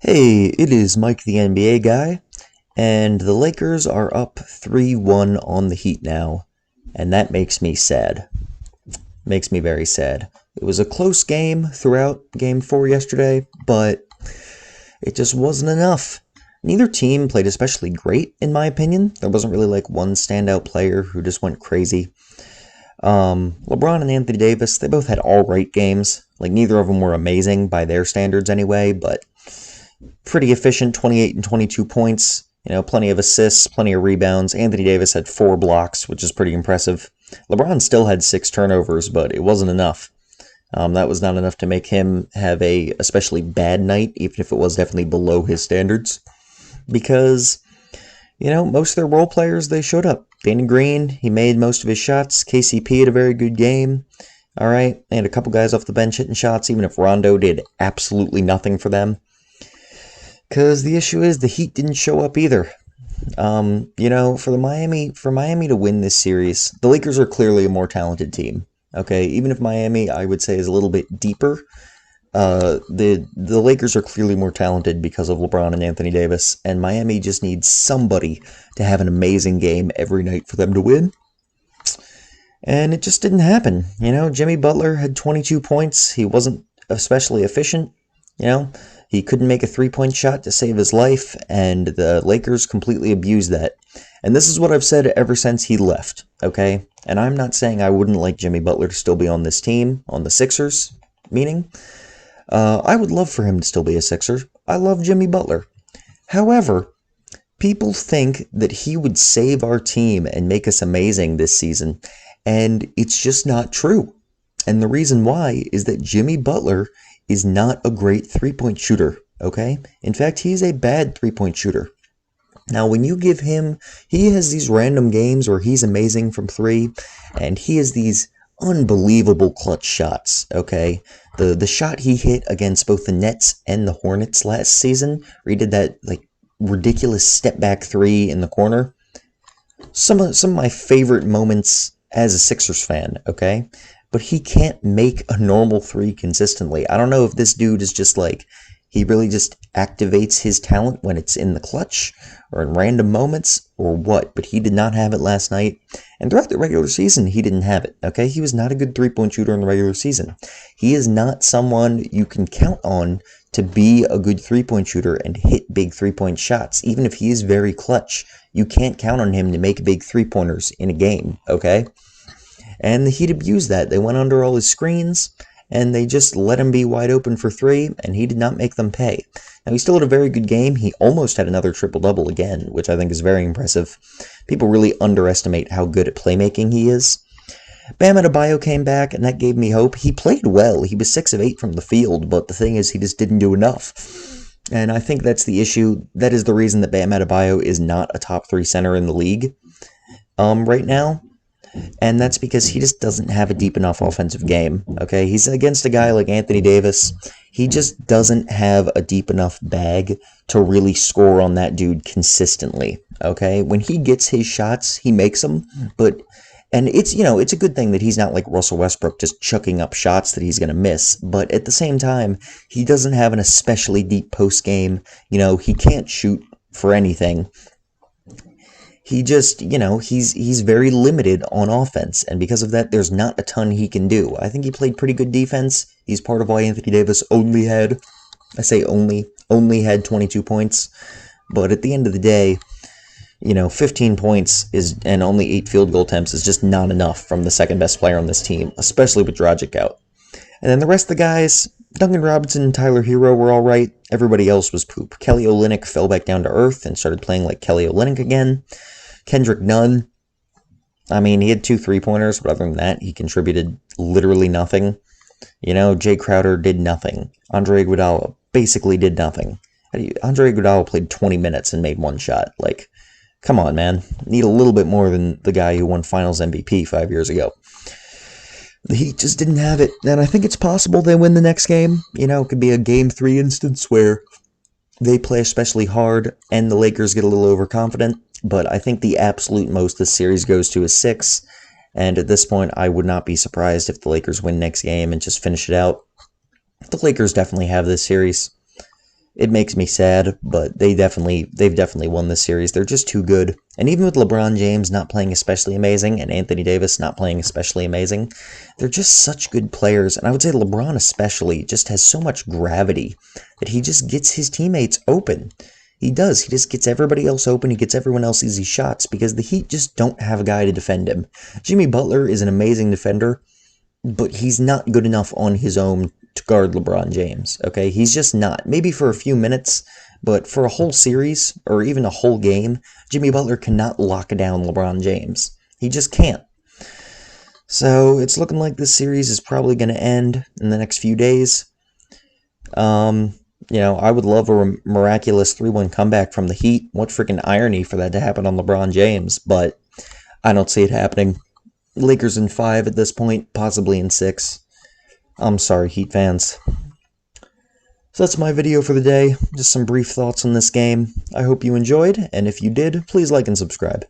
Hey, it is Mike the NBA guy, and the Lakers are up 3-1 on the Heat now, and that makes me sad. Makes me very sad. It was a close game throughout game 4 yesterday, but it just wasn't enough. Neither team played especially great, in my opinion. There wasn't really like one standout player who just went crazy. LeBron and Anthony Davis, they both had alright games. Like, neither of them were amazing by their standards anyway, but pretty efficient, 28 and 22 points. Plenty of assists, plenty of rebounds. Anthony Davis had 4 blocks, which is pretty impressive. LeBron still had 6 turnovers, but it wasn't enough. That was not enough to make him have a especially bad night, even if it was definitely below his standards. Because, most of their role players, they showed up. Danny Green, he made most of his shots. KCP had a very good game. All right, and a couple guys off the bench hitting shots, even if Rondo did absolutely nothing for them. Because the issue is the Heat didn't show up either. For Miami to win this series, the Lakers are clearly a more talented team. Okay, even if Miami, I would say, is a little bit deeper, the Lakers are clearly more talented because of LeBron and Anthony Davis, and Miami just needs somebody to have an amazing game every night for them to win. And it just didn't happen. Jimmy Butler had 22 points. He wasn't especially efficient. He couldn't make a three-point shot to save his life, and the Lakers completely abused that. And this is what I've said ever since he left, okay? And I'm not saying I wouldn't like Jimmy Butler to still be on this team, on the Sixers, meaning I would love for him to still be a Sixer. I love Jimmy Butler. However, people think that he would save our team and make us amazing this season, and it's just not true. And the reason why is that Jimmy Butler is not a great three-point shooter, okay? In fact, he's a bad three-point shooter. Now, when you give him, he has these random games where he's amazing from three, and he has these unbelievable clutch shots, okay? The shot he hit against both the Nets and the Hornets last season, where he did that, ridiculous step-back three in the corner. Some of my favorite moments as a Sixers fan, okay? But he can't make a normal three consistently. I don't know if this dude is just he really just activates his talent when it's in the clutch or in random moments or what, but he did not have it last night. And throughout the regular season, he didn't have it, okay? He was not a good three-point shooter in the regular season. He is not someone you can count on to be a good three-point shooter and hit big three-point shots. Even if he is very clutch, you can't count on him to make big three-pointers in a game, okay? And the Heat abused that. They went under all his screens, and they just let him be wide open for three, and he did not make them pay. Now, he still had a very good game. He almost had another triple-double again, which I think is very impressive. People really underestimate how good at playmaking he is. Bam Adebayo came back, and that gave me hope. He played well. He was 6 of 8 from the field, but the thing is, he just didn't do enough. And I think that's the issue. That is the reason that Bam Adebayo is not a top 3 center in the league right now. And that's because he just doesn't have a deep enough offensive game, okay? He's against a guy like Anthony Davis. He just doesn't have a deep enough bag to really score on that dude consistently, okay? When he gets his shots, he makes them, and it's a good thing that he's not like Russell Westbrook just chucking up shots that he's going to miss, but at the same time, he doesn't have an especially deep post game. He can't shoot for anything. He just, he's very limited on offense, and because of that, there's not a ton he can do. I think he played pretty good defense. He's part of why Anthony Davis only had 22 points, but at the end of the day, 15 points and only 8 field goal attempts is just not enough from the second best player on this team, especially with Dragic out. And then the rest of the guys, Duncan Robinson and Tyler Hero were all right. Everybody else was poop. Kelly Olynyk fell back down to earth and started playing like Kelly Olynyk again. Kendrick Nunn, he had 2 3-pointers, but other than that, he contributed literally nothing. Jay Crowder did nothing. Andre Iguodala basically did nothing. Andre Iguodala played 20 minutes and made 1 shot. Come on, man. Need a little bit more than the guy who won Finals MVP 5 years ago. The Heat just didn't have it, and I think it's possible they win the next game. It could be a Game 3 instance where they play especially hard and the Lakers get a little overconfident, but I think the absolute most this series goes to is 6, and at this point, I would not be surprised if the Lakers win next game and just finish it out. The Lakers definitely have this series. It makes me sad, but they've definitely won this series. They're just too good. And even with LeBron James not playing especially amazing and Anthony Davis not playing especially amazing, they're just such good players. And I would say LeBron especially just has so much gravity that he just gets his teammates open. He does. He just gets everybody else open. He gets everyone else easy shots because the Heat just don't have a guy to defend him. Jimmy Butler is an amazing defender, but he's not good enough on his own to guard LeBron James, okay? He's just not. Maybe for a few minutes, but for a whole series, or even a whole game, Jimmy Butler cannot lock down LeBron James. He just can't. So, it's looking like this series is probably going to end in the next few days. I would love a miraculous 3-1 comeback from the Heat. What freaking irony for that to happen on LeBron James, but I don't see it happening. Lakers in 5 at this point, possibly in 6. I'm sorry, Heat fans. So that's my video for the day. Just some brief thoughts on this game. I hope you enjoyed, and if you did, please like and subscribe.